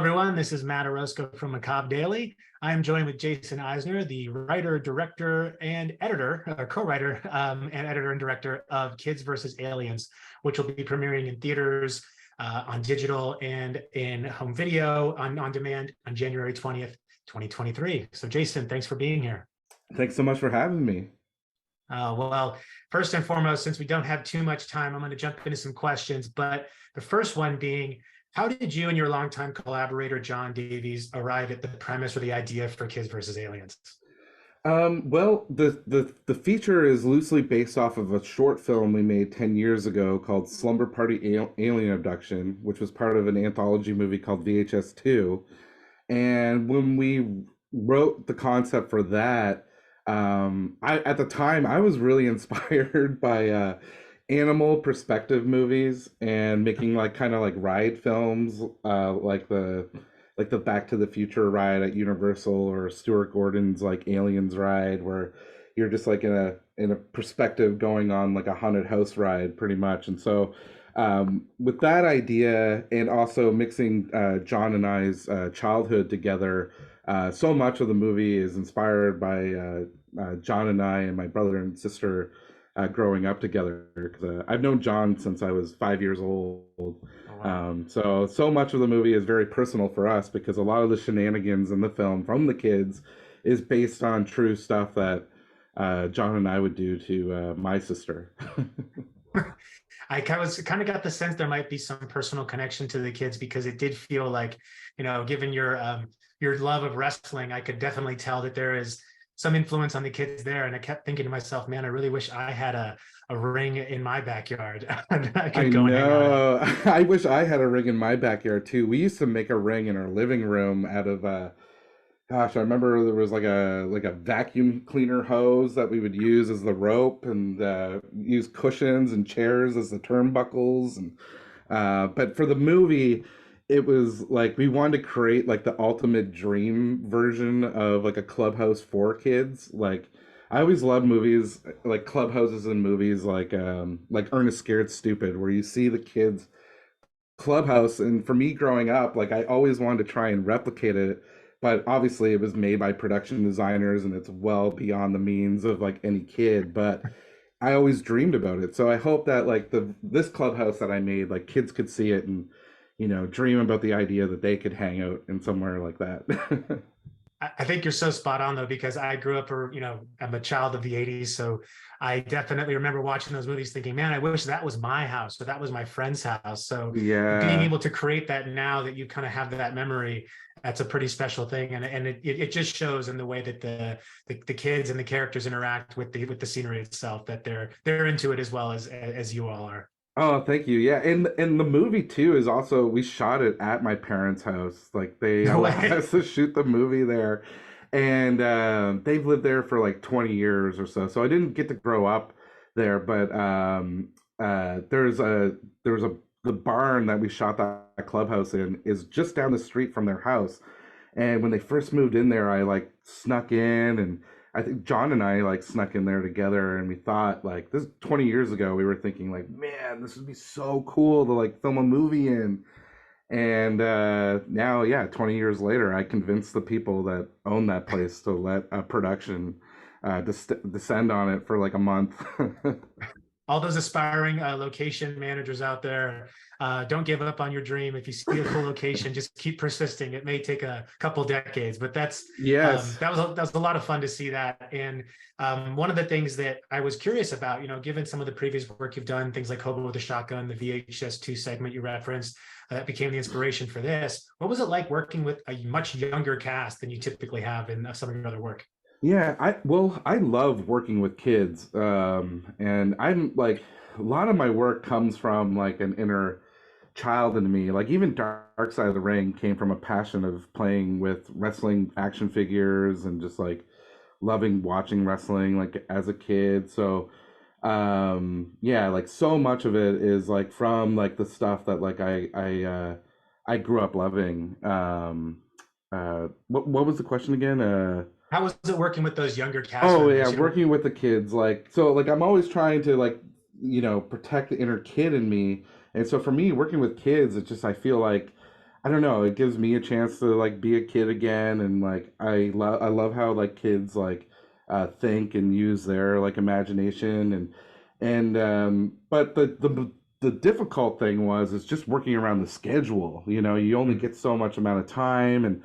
everyone. This is Matt Orozco from Macabre Daily. I am joined with Jason Eisener, the writer, director, and editor, co-writer, and editor and director of Kids versus Aliens, which will be premiering in theaters, on digital, and in home video on demand on January 20th, 2023. So, Jason, thanks for being here. Thanks so much for having me. Well, first and foremost, since we don't have too much time, I'm going to jump into some questions. But the first one being, how did you and your longtime collaborator, John Davies, arrive at the premise or the idea for Kids versus Aliens? Well, the feature is loosely based off of a short film we made 10 years ago called Slumber Party Alien Abduction, which was part of an anthology movie called VHS 2. And when we wrote the concept for that, at the time I was really inspired by animal perspective movies and making like kind of like ride films, like the Back to the Future ride at Universal, or Stuart Gordon's like Aliens ride, where you're just like in a perspective going on like a haunted house ride pretty much. And so with that idea, and also mixing John and I's childhood together, so much of the movie is inspired by John and I and my brother and sister growing up together. Because I've known John since I was 5 years old. Oh, wow. So much of the movie is very personal for us, because a lot of the shenanigans in the film from the kids is based on true stuff that John and I would do to my sister. I kind of got the sense there might be some personal connection to the kids, because it did feel like, given your love of wrestling, I could definitely tell that there is some influence on the kids there. And I kept thinking to myself, man, I really wish I had a ring in my backyard. I could go and hang out. I wish I had a ring in my backyard too. We used to make a ring in our living room out of gosh, I remember there was like a vacuum cleaner hose that we would use as the rope, and use cushions and chairs as the turnbuckles. And but for the movie, it was like we wanted to create like the ultimate dream version of like a clubhouse for kids. Like I always love movies like clubhouses and movies like Ernest Scared Stupid, where you see the kids clubhouse. And for me growing up, like I always wanted to try and replicate it, but obviously it was made by production designers and it's well beyond the means of like any kid. But I always dreamed about it. So I hope that like this clubhouse that I made, like kids could see it and dream about the idea that they could hang out in somewhere like that. I think you're so spot on, though, because I grew up, I'm a child of the 80s. So I definitely remember watching those movies thinking, man, I wish that was my house, or that was my friend's house. So being Yeah. able to create that now that you kind of have that memory, that's a pretty special thing. And it just shows in the way that the kids and the characters interact with the scenery itself, that they're into it as well as you all are. Oh, thank you. Yeah, and the movie too is also, we shot it at my parents' house. Like they No allowed way. us to shoot the movie there, and they've lived there for like 20 years or so. So I didn't get to grow up there, but there's a the barn that we shot that clubhouse in is just down the street from their house. And when they first moved in there, I like snuck in, and I think John and I like snuck in there together, and we thought like this 20 years ago, we were thinking like, man, this would be so cool to like film a movie in. And now, yeah, 20 years later, I convinced the people that own that place to let a production descend on it for like a month. All those aspiring location managers out there, don't give up on your dream. If you see a cool location, just keep persisting. It may take a couple decades, but Yes. that was a lot of fun to see that. And one of the things that I was curious about, given some of the previous work you've done, things like Hobo with a Shotgun, the VHS2 segment you referenced, that became the inspiration for this. What was it like working with a much younger cast than you typically have in some of your other work? Yeah, I love working with kids. And I'm like, a lot of my work comes from like an inner child in me. Like even Dark Side of the Ring came from a passion of playing with wrestling action figures and just like loving watching wrestling like as a kid. So yeah, like so much of it is like from like the stuff that like I grew up loving. What was the question again? How was it working with those younger cast Oh yeah, members? working with the kids, like so like I'm always trying to like protect the inner kid in me. And so for me, working with kids, it's just I feel like I don't know, it gives me a chance to like be a kid again, and like I love how like kids like think and use their like imagination, and but the difficult thing was is just working around the schedule. You know, you only Mm. get so much amount of time,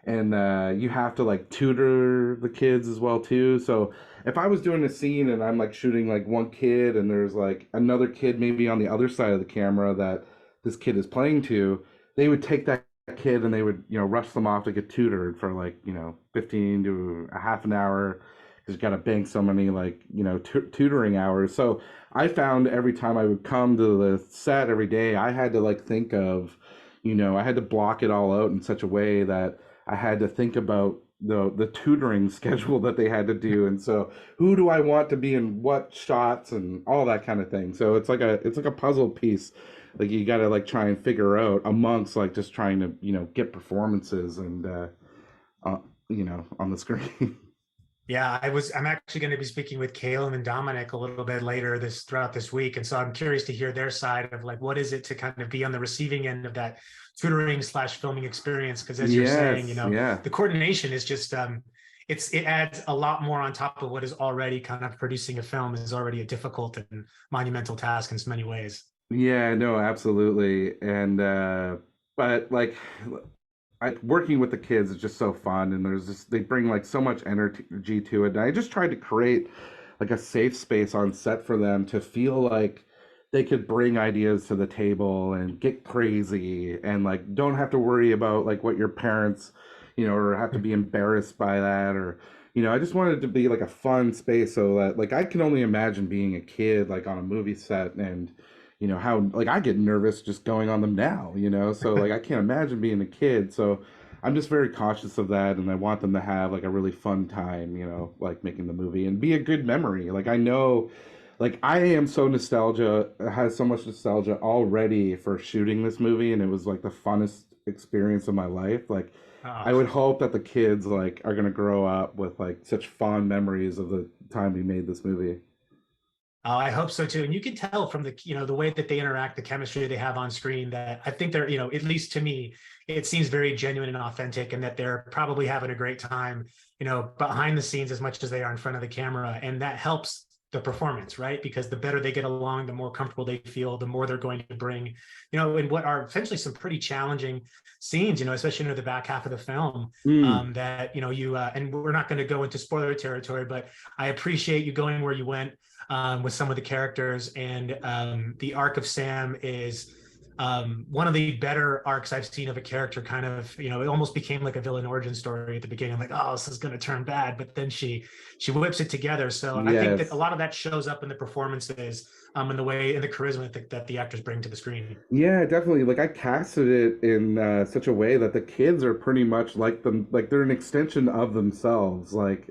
and you have to like tutor the kids as well too. So if I was doing a scene and I'm like shooting like one kid and there's like another kid maybe on the other side of the camera that this kid is playing to, they would take that kid and they would, you know, rush them off to get tutored for like, you know, 15 to a half an hour because you got to bank so many like, you know, tutoring hours. So I found every time I would come to the set every day, I had to like think of, you know, I had to block it all out in such a way that I had to think about the tutoring schedule that they had to do, and so who do I want to be in what shots and all that kind of thing. So it's like a puzzle piece, like you got to like try and figure out amongst like just trying to, you know, get performances and uh, you know, on the screen. Yeah, I'm actually going to be speaking with Calem and Dominic a little bit later throughout this week. And so I'm curious to hear their side of like, what is it to kind of be on the receiving end of that tutoring slash filming experience? Because as you're saying, Yes, yeah. the coordination is just, it adds a lot more on top of what is already kind of producing a film is already a difficult and monumental task in so many ways. Yeah, no, absolutely. And but like working with the kids is just so fun, and there's just they bring like so much energy to it. And I just tried to create like a safe space on set for them to feel like they could bring ideas to the table and get crazy and like don't have to worry about like what your parents, you know, or have to be embarrassed by that, or you know, I just wanted it to be like a fun space so that like I can only imagine being a kid like on a movie set, and you know how like I get nervous just going on them now, you know, so like I can't imagine being a kid. So I'm just very cautious of that, and I want them to have like a really fun time, you know, like making the movie and be a good memory. Like I know, like I am so nostalgia, has so much nostalgia already for shooting this movie, and it was like the funnest experience of my life. Like I would hope that the kids like are gonna grow up with like such fond memories of the time we made this movie. I hope so too. And you can tell from the way that they interact, the chemistry they have on screen that I think they're, at least to me, it seems very genuine and authentic and that they're probably having a great time, behind the scenes as much as they are in front of the camera. And that helps the performance, right? Because the better they get along, the more comfortable they feel, the more they're going to bring, in what are essentially some pretty challenging scenes, especially into the back half of the film. Mm. That, and we're not going to go into spoiler territory, but I appreciate you going where you went with some of the characters. And the arc of Sam is one of the better arcs I've seen of a character. Kind of, it almost became like a villain origin story at the beginning. I'm like, oh, this is going to turn bad, but then she whips it together. So I think that a Yes. lot of that shows up in the performances, and the way and the charisma that the actors bring to the screen. Yeah, definitely. Like I casted it in such a way that the kids are pretty much like them, like they're an extension of themselves, like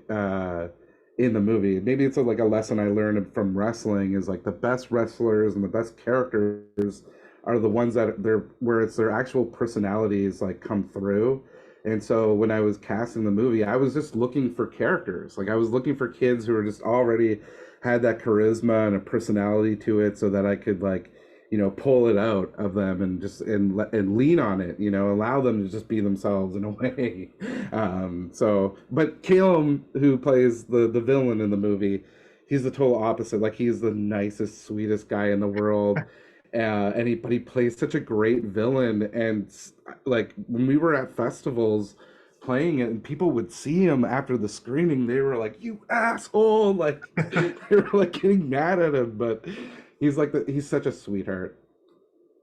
in the movie. Maybe it's like a lesson I learned from wrestling is like the best wrestlers and the best characters are the ones that they're where it's their actual personalities like come through. And so when I was casting the movie, I was just looking for characters. Like I was looking for kids who were just already had that charisma and a personality to it so that I could like, you know, pull it out of them and just and lean on it, you know, allow them to just be themselves in a way. So but Calem, who plays the villain in the movie, he's the total opposite. Like he's the nicest, sweetest guy in the world. And he plays such a great villain, and like when we were at festivals playing it and people would see him after the screening, they were like, you asshole, like they were like getting mad at him, but he's such a sweetheart.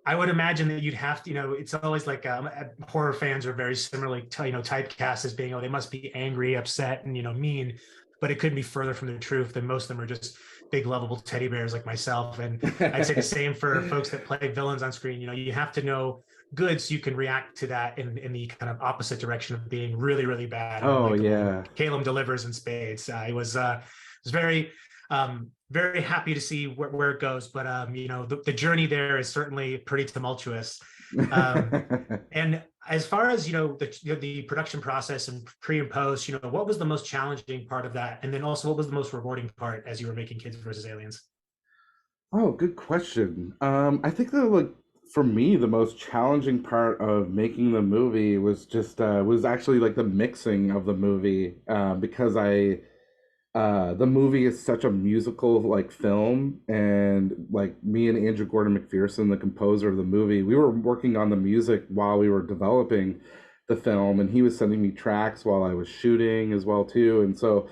I would imagine that you'd have to, it's always like horror fans are very similarly, typecast as being, oh, they must be angry, upset, and, mean, but it couldn't be further from the truth. Than most of them are just big, lovable teddy bears like myself. And I'd say the same for folks that play villains on screen. You have to know good so you can react to that in the kind of opposite direction of being really, really bad and Oh unlikable. yeah. And Calem delivers in spades. I was very very happy to see where it goes, but the journey there is certainly pretty tumultuous. And as far as the production process and pre and post, what was the most challenging part of that, and then also what was the most rewarding part as you were making Kids versus Aliens? Oh, good question. I think the like for me, the most challenging part of making the movie was just was actually like the mixing of the movie, because the movie is such a musical like film, and like me and Andrew Gordon McPherson, the composer of the movie, we were working on the music while we were developing the film, and he was sending me tracks while I was shooting as well too. And so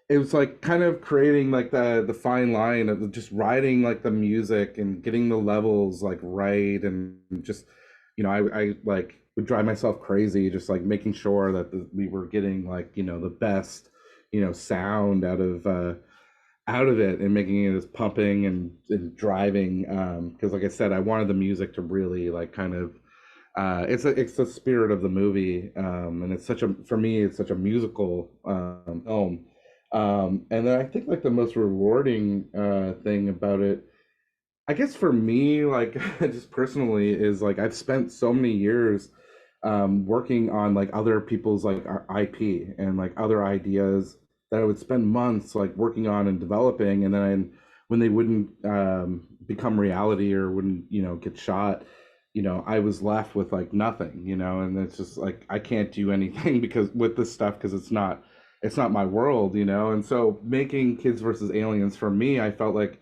it was like kind of creating like the fine line of just writing like the music and getting the levels like right, and just I like would drive myself crazy just like making sure that we were getting like the best sound out of it, and making it as pumping and driving, because like I said, I wanted the music to really like kind of it's the spirit of the movie, and it's such a for me it's such a musical film. And then I think like the most rewarding thing about it, I guess for me, like just personally, is like I've spent so many years working on like other people's like IP and like other ideas that I would spend months like working on and developing, and then when they wouldn't become reality or wouldn't get shot, I was left with like nothing, and it's just like I can't do anything because with this stuff, because it's not my world, and so making Kids versus Aliens, for me, I felt like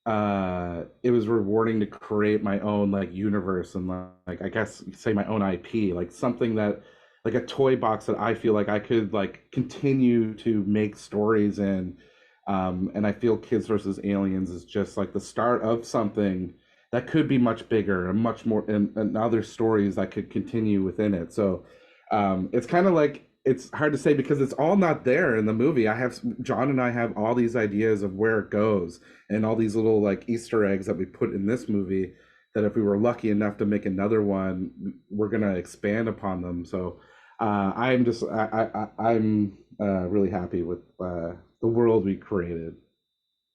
it was rewarding to create my own like universe, and like I guess say my own IP, like something that like a toy box that I feel like I could like continue to make stories in. And I feel Kids versus Aliens is just like the start of something that could be much bigger and much more, and other stories that could continue within it. So it's kind of like, it's hard to say because it's all not there in the movie. John and I have all these ideas of where it goes, and all these little like Easter eggs that we put in this movie, that if we were lucky enough to make another one, we're gonna expand upon them. So I'm really happy with the world we created.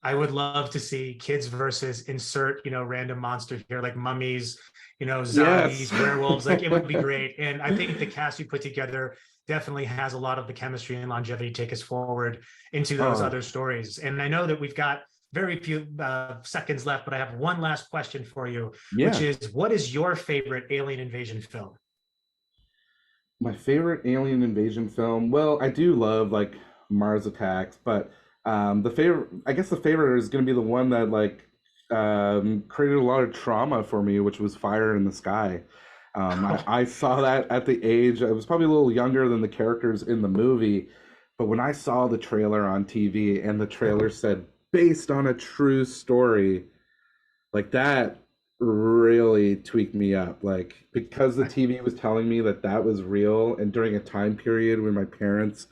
I would love to see kids versus insert, random monster here, like mummies, Yes. zombies, werewolves. Like it would be great. And I think the cast you put together definitely has a lot of the chemistry and longevity to take us forward into those Oh, other stories. And I know that we've got very few seconds left, but I have one last question for you, which yeah. is, what is your favorite alien invasion film? My favorite alien invasion film. Well, I do love like Mars Attacks, but I guess the favorite is going to be the one that like created a lot of trauma for me, which was Fire in the Sky. I saw that at the age, I was probably a little younger than the characters in the movie, but when I saw the trailer on TV and the trailer said based on a true story, like that really tweaked me up, like because the TV was telling me that that was real, and during a time period when my parents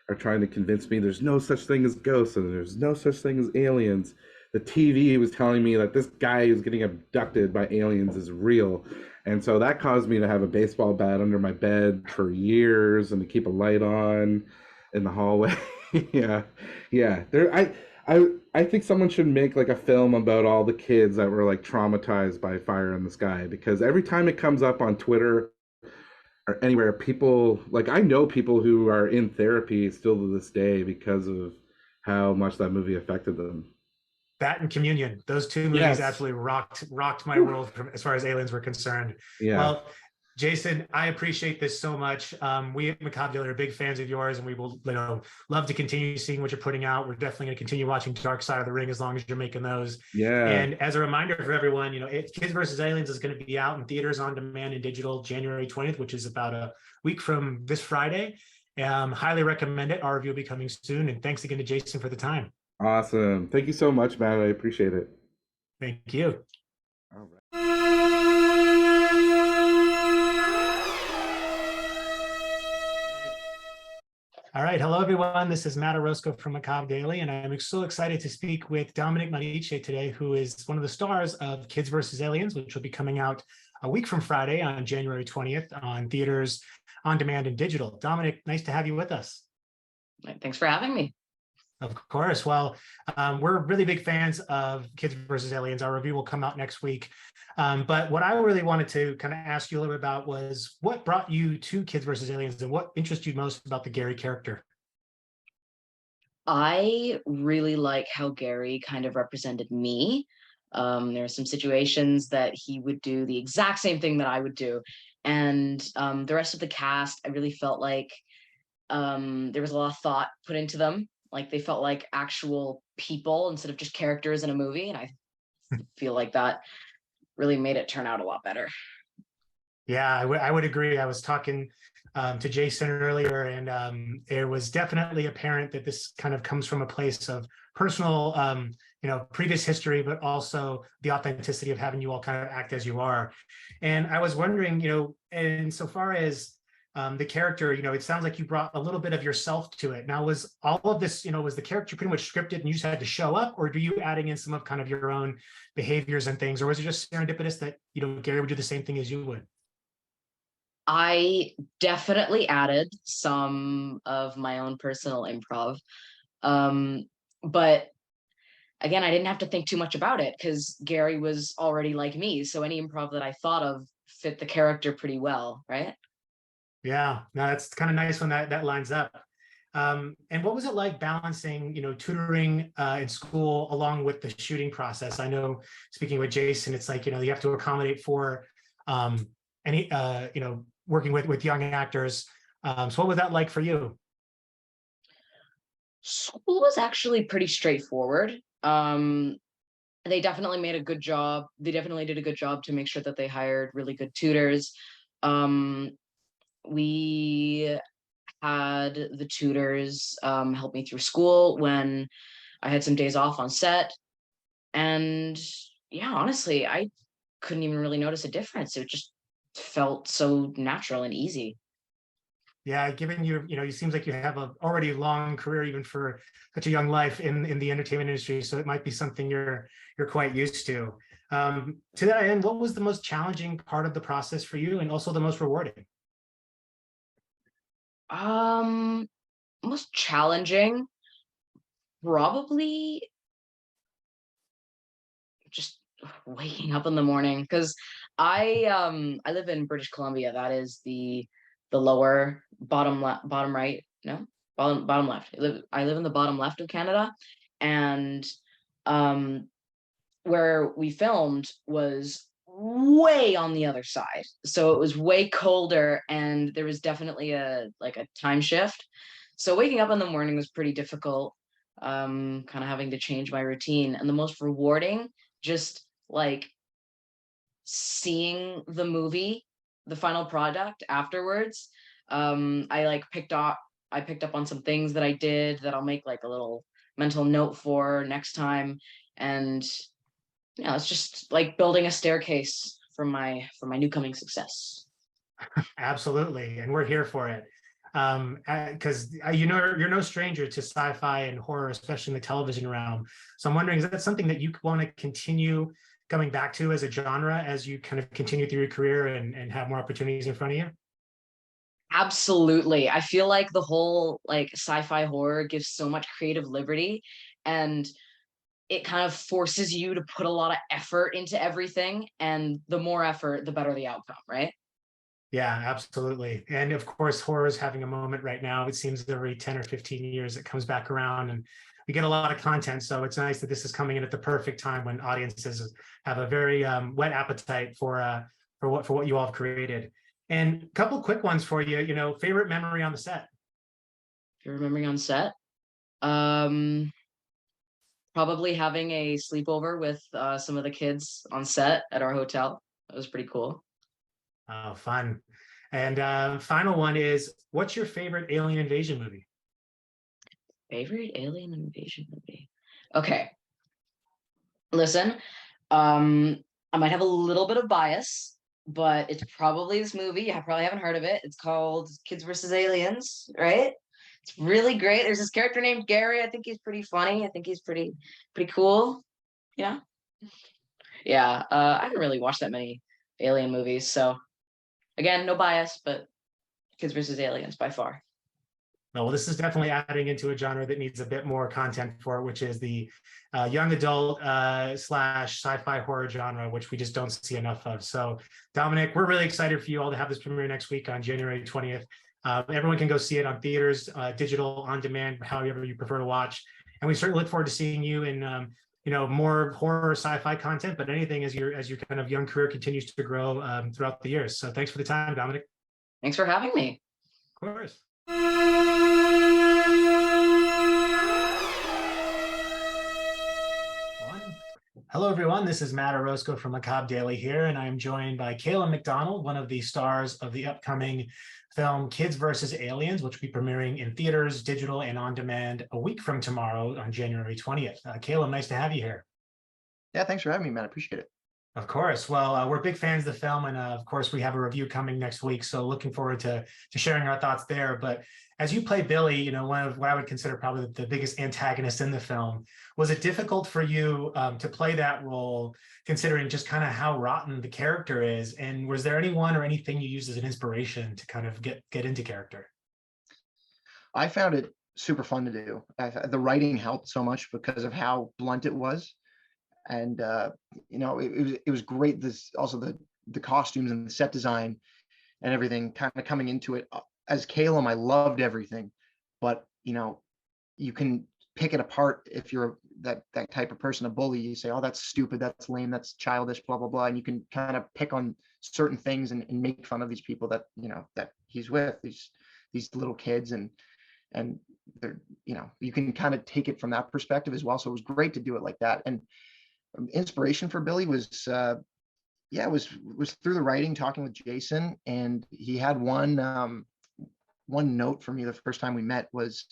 are trying to convince me there's no such thing as ghosts and there's no such thing as aliens, the TV was telling me that this guy who's getting abducted by aliens is real. And so that caused me to have a baseball bat under my bed for years and to keep a light on in the hallway. Yeah. Yeah. I think someone should make like a film about all the kids that were like traumatized by Fire in the Sky, because every time it comes up on Twitter or anywhere, people like, I know people who are in therapy still to this day because of how much that movie affected them. That and Communion, those two movies Yes. absolutely rocked my Whew. world as far as aliens were concerned. Yeah. Well, Jason, I appreciate this so much. We at Macabre Daily are big fans of yours, and we will, love to continue seeing what you're putting out. We're definitely going to continue watching Dark Side of the Ring as long as you're making those. Yeah. And as a reminder for everyone, Kids versus Aliens is going to be out in theaters, on demand, and digital January 20th, which is about a week from this Friday. Highly recommend it. Our review will be coming soon. And thanks again to Jason for the time. Awesome. Thank you so much, Matt. I appreciate it. Thank you. All right. All right. Hello, everyone. This is Matt Orozco from Macabre Daily, and I'm so excited to speak with Dominic Mariche today, who is one of the stars of Kids versus Aliens, which will be coming out a week from Friday on January 20th on theaters, on demand, and digital. Dominic, nice to have you with us. Thanks for having me. Of course. Well, we're really big fans of Kids versus Aliens. Our review will come out next week. But what I really wanted to kind of ask you a little bit about was what brought you to Kids versus Aliens, and what interests you most about the Gary character? I really like how Gary kind of represented me. There were some situations that he would do the exact same thing that I would do. And the rest of the cast, I really felt like there was a lot of thought put into them. Like they felt like actual people instead of just characters in a movie. And I feel like that really made it turn out a lot better. Yeah, I would agree. I was talking to Jason earlier, and it was definitely apparent that this kind of comes from a place of personal, previous history, but also the authenticity of having you all kind of act as you are. And I was wondering, and so far as the character, it sounds like you brought a little bit of yourself to it. Now, was all of this, was the character pretty much scripted and you just had to show up, or do you adding in some of kind of your own behaviors and things, or was it just serendipitous that, Gary would do the same thing as you would? I definitely added some of my own personal improv. But again, I didn't have to think too much about it because Gary was already like me. So any improv that I thought of fit the character pretty well, right? Yeah, no, that's kind of nice when that lines up. And what was it like balancing, tutoring in school along with the shooting process? I know, speaking with Jason, it's like, you have to accommodate for any, working with young actors. So what was that like for you? School was actually pretty straightforward. They definitely made a good job. They definitely did a good job to make sure that they hired really good tutors. We had the tutors help me through school when I had some days off on set. And yeah, honestly, I couldn't even really notice a difference. It just felt so natural and easy. Yeah, given you seems like you have a already long career, even for such a young life in the entertainment industry. So it might be something you're quite used to. To that end, what was the most challenging part of the process for you, and also the most rewarding? Most challenging, probably just waking up in the morning because I live in British Columbia. That is the lower bottom right, no, bottom left. I live in the bottom left of Canada, and where we filmed was way on the other side, so it was way colder, and there was definitely a time shift. So waking up in the morning was pretty difficult, kind of having to change my routine. And the most rewarding, just like seeing the movie, the final product afterwards. I picked up on some things that I did that I'll make like a little mental note for next time. And it's just like building a staircase for my new coming success. Absolutely, and we're here for it. Because you're no stranger to sci-fi and horror, especially in the television realm. So I'm wondering, is that something that you want to continue coming back to as a genre as you kind of continue through your career and have more opportunities in front of you? Absolutely. I feel like the whole like sci-fi horror gives so much creative liberty, and it kind of forces you to put a lot of effort into everything. And the more effort, the better the outcome, right? Yeah, absolutely. And of course, horror is having a moment right now. It seems every 10 or 15 years it comes back around, and we get a lot of content. So it's nice that this is coming in at the perfect time when audiences have a very whet appetite for what you all have created. And a couple quick ones for you. Favorite memory on the set. If you're remembering on set, um, probably having a sleepover with some of the kids on set at our hotel. That was pretty cool. Oh, fun. And final one is, what's your favorite alien invasion movie? Favorite alien invasion movie? Okay, listen, I might have a little bit of bias, but it's probably this movie. You probably haven't heard of it. It's called Kids versus Aliens, right? It's really great. There's this character named Gary. I think he's pretty funny. I think he's pretty cool. Yeah. Yeah. I haven't really watched that many alien movies, so again, no bias, but Kids versus Aliens by far. Well, this is definitely adding into a genre that needs a bit more content for it, which is the young adult slash sci-fi horror genre, which we just don't see enough of. So, Dominic, we're really excited for you all to have this premiere next week on January 20th. Everyone can go see it on theaters, digital, on demand, however you prefer to watch. And we certainly look forward to seeing you in more horror sci-fi content, but anything as your kind of young career continues to grow throughout the years. So thanks for the time, Dominic. Thanks for having me. Of course. Hello, everyone. This is Matt Orozco from Macabre Daily here, and I am joined by Calem MacDonald, one of the stars of the upcoming film Kids vs. Aliens, which will be premiering in theaters, digital, and on demand a week from tomorrow on January 20th. Calem, nice to have you here. Yeah, thanks for having me, Matt. I appreciate it. Of course. Well, we're big fans of the film, and of course, we have a review coming next week. So looking forward to sharing our thoughts there. But as you play Billy, one of what I would consider probably the biggest antagonist in the film, was it difficult for you to play that role, considering just kind of how rotten the character is? And was there anyone or anything you used as an inspiration to kind of get into character? I found it super fun to do. The writing helped so much because of how blunt it was. And it was great. This also the costumes and the set design and everything kind of coming into it. As Calem, I loved everything, but you can pick it apart if you're that type of person, a bully. You say, oh, that's stupid, that's lame, that's childish, blah blah blah, and you can kind of pick on certain things and make fun of these people that that he's with, these little kids, and they're you can kind of take it from that perspective as well. So it was great to do it like that. And inspiration for Billy was was through the writing, talking with Jason, and he had one note for me the first time we met was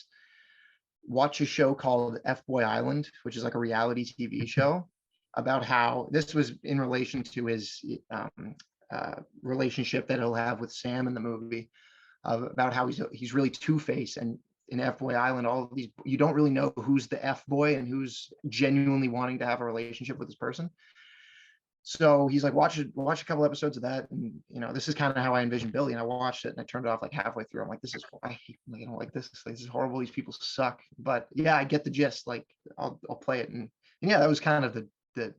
watch a show called F-Boy Island, which is like a reality TV show about how this was in relation to his relationship that he'll have with Sam in the movie, about how he's really two-faced, and in F-Boy Island, all of these, you don't really know who's the F-boy and who's genuinely wanting to have a relationship with this person. So he's like, watch a couple episodes of that, and this is kind of how I envisioned Billy. And I watched it and I turned it off like halfway through. I'm like, I don't like this. This is horrible. These people suck. But yeah, I get the gist. Like, I'll play it, and yeah, that was kind of the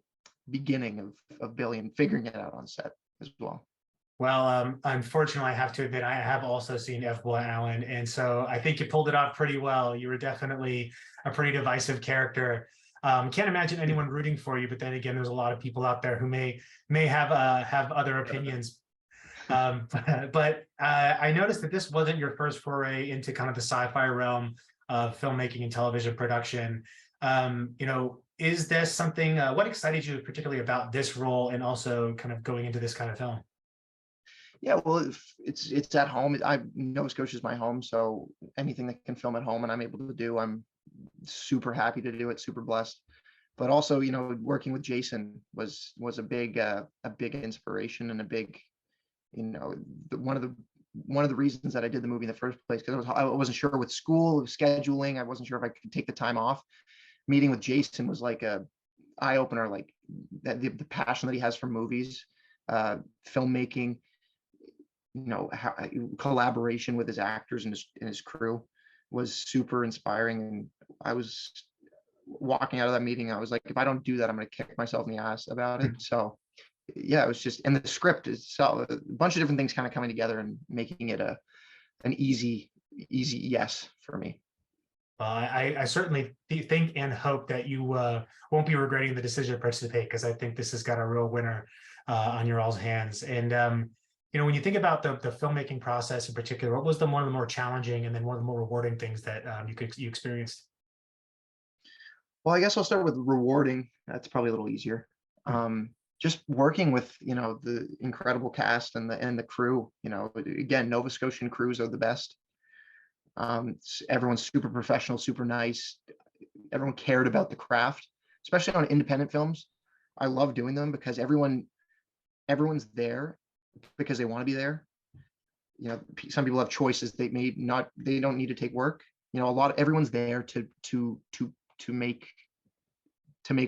beginning of Billy and figuring it out on set as well. Well, unfortunately, I have to admit, I have also seen F-Boy Island, and so I think you pulled it off pretty well. You were definitely a pretty divisive character. Can't imagine anyone rooting for you, but then again, there's a lot of people out there who may have other opinions. But I noticed that this wasn't your first foray into kind of the sci-fi realm of filmmaking and television production. Is this something? What excited you particularly about this role, and also kind of going into this kind of film? Yeah, well, it's at home. Nova Scotia is my home, so anything that can film at home and I'm able to do, I'm super happy to do it. Super blessed. But also, working with Jason was a big inspiration, and a big, one of the reasons that I did the movie in the first place, because I wasn't sure with school scheduling. I wasn't sure if I could take the time off. Meeting with Jason was like a eye opener, like the passion that he has for movies, filmmaking. How collaboration with his actors and his crew was super inspiring. And I was walking out of that meeting, I was like, if I don't do that, I'm going to kick myself in the ass about it. So yeah, it was just, and the script is a bunch of different things kind of coming together and making it an easy yes for me. I certainly think and hope that you won't be regretting the decision to participate, because I think this has got a real winner on your all's hands. And when you think about the filmmaking process in particular, what was one of the more challenging and then one of the more rewarding things that you experienced? Well, I guess I'll start with rewarding. That's probably a little easier. Just working with the incredible cast and the crew. Again, Nova Scotian crews are the best. Everyone's super professional, super nice. Everyone cared about the craft, especially on independent films. I love doing them because everyone's there because they want to be there. Some people have choices. They don't need to take work. Everyone's there to make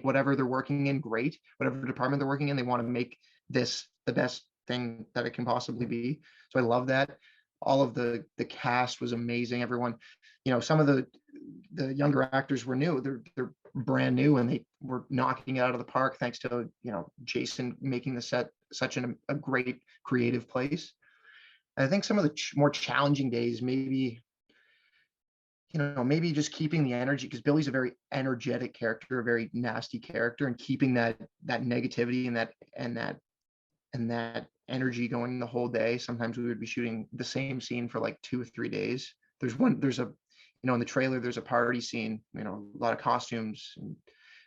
whatever they're working in great, whatever department they're working in. They want to make this the best thing that it can possibly be. So I love that. All of the cast was amazing. Everyone, some of the younger actors were new. They're brand new, and they were knocking it out of the park, thanks to Jason making the set such a great creative place. I think some of the more challenging days, maybe you know, maybe just keeping the energy, because Billy's a very energetic character, a very nasty character, and keeping that negativity and that energy going the whole day. Sometimes we would be shooting the same scene for like 2 or 3 days. There's a, you know, in the trailer, there's a party scene, you know, a lot of costumes, and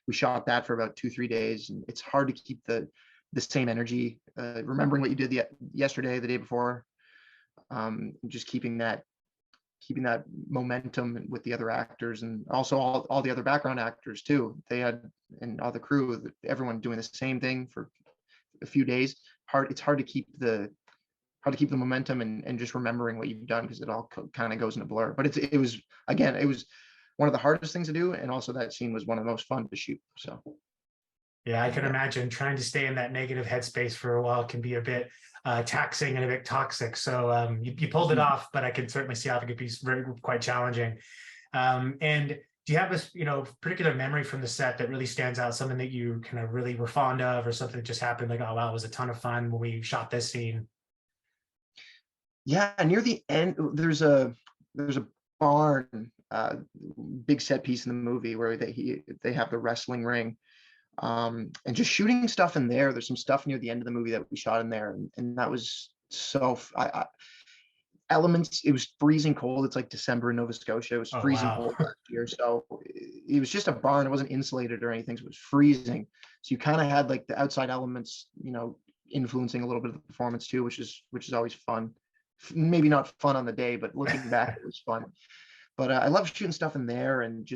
we shot that for about 2 or 3 days. And it's hard to keep the same energy, remembering what you did yesterday, the day before, just keeping that momentum with the other actors, and also all the other background actors too. They had, and all the crew, everyone doing the same thing for a few days. It's hard to keep the momentum and just remembering what you've done, because it all kind of goes in a blur. But it was one of the hardest things to do, and also that scene was one of the most fun to shoot. So yeah, I can imagine trying to stay in that negative headspace for a while can be a bit taxing and a bit toxic. So you pulled it off, but I can certainly see how it could be quite challenging. And do you have a particular memory from the set that really stands out, something that you kind of really were fond of, or something that just happened like, oh wow, it was a ton of fun when we shot this scene? yeah, near the end, there's a barn, big set piece in the movie where they have the wrestling ring, and just shooting stuff in there. There's some stuff near the end of the movie that we shot in there, and that was so elements. It was freezing cold. It's like December in Nova Scotia. It was freezing cold last year, so it was just a barn. It wasn't insulated or anything, so it was freezing. So you kind of had like the outside elements, you know, influencing a little bit of the performance too, which is always fun. Maybe not fun on the day, but looking back, it was fun. But I love shooting stuff in there, and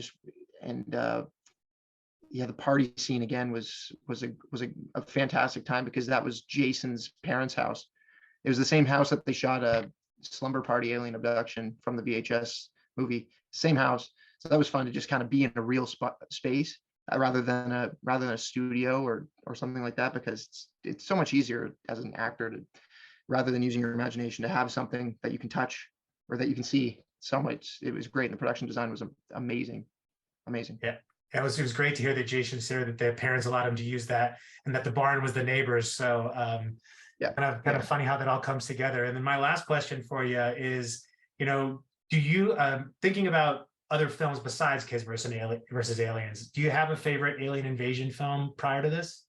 yeah, the party scene again was a fantastic time, because that was Jason's parents' house. It was the same house that they shot a Slumber Party Alien Abduction from the VHS movie. Same house, so that was fun to just kind of be in a real space, rather than a studio or something like that, because it's so much easier as an actor to, rather than using your imagination, to have something that you can touch or that you can see. So much, it was great, and the production design was amazing. Yeah. It was great to hear that Jason said that their parents allowed him to use that, and that the barn was the neighbors. So yeah, kind of funny how that all comes together. And then my last question for you is, do you, thinking about other films besides Kids versus Aliens, do you have a favorite alien invasion film prior to this?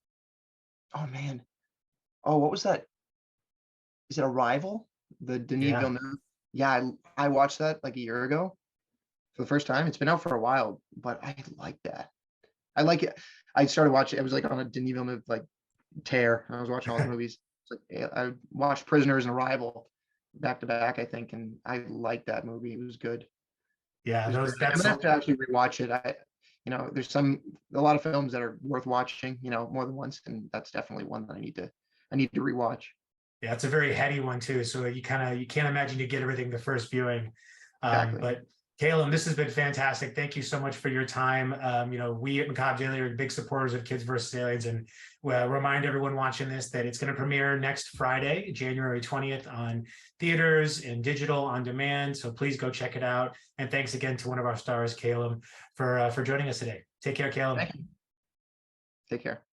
Oh man, what was that? Is it Arrival? The Denis Villeneuve? Yeah, I watched that like a year ago for the first time. It's been out for a while, but I like that. I like it. I started watching. It was like on a Denis Villeneuve like tear. I was watching all the movies. It's like I watched Prisoners and Arrival back to back, I think, and I liked that movie. It was good. Yeah, I'm gonna have to actually rewatch it. There's a lot of films that are worth watching, more than once, and that's definitely one that I need to rewatch. Yeah, it's a very heady one too. So you can't imagine you get everything the first viewing. Exactly. But Calem, this has been fantastic. Thank you so much for your time. We at Macabre Daily are big supporters of Kids vs. Aliens, and we'll remind everyone watching this that it's going to premiere next Friday, January 20th, on theaters and digital on demand. So please go check it out. And thanks again to one of our stars, Calem, for joining us today. Take care, Calem. Thank you. Take care.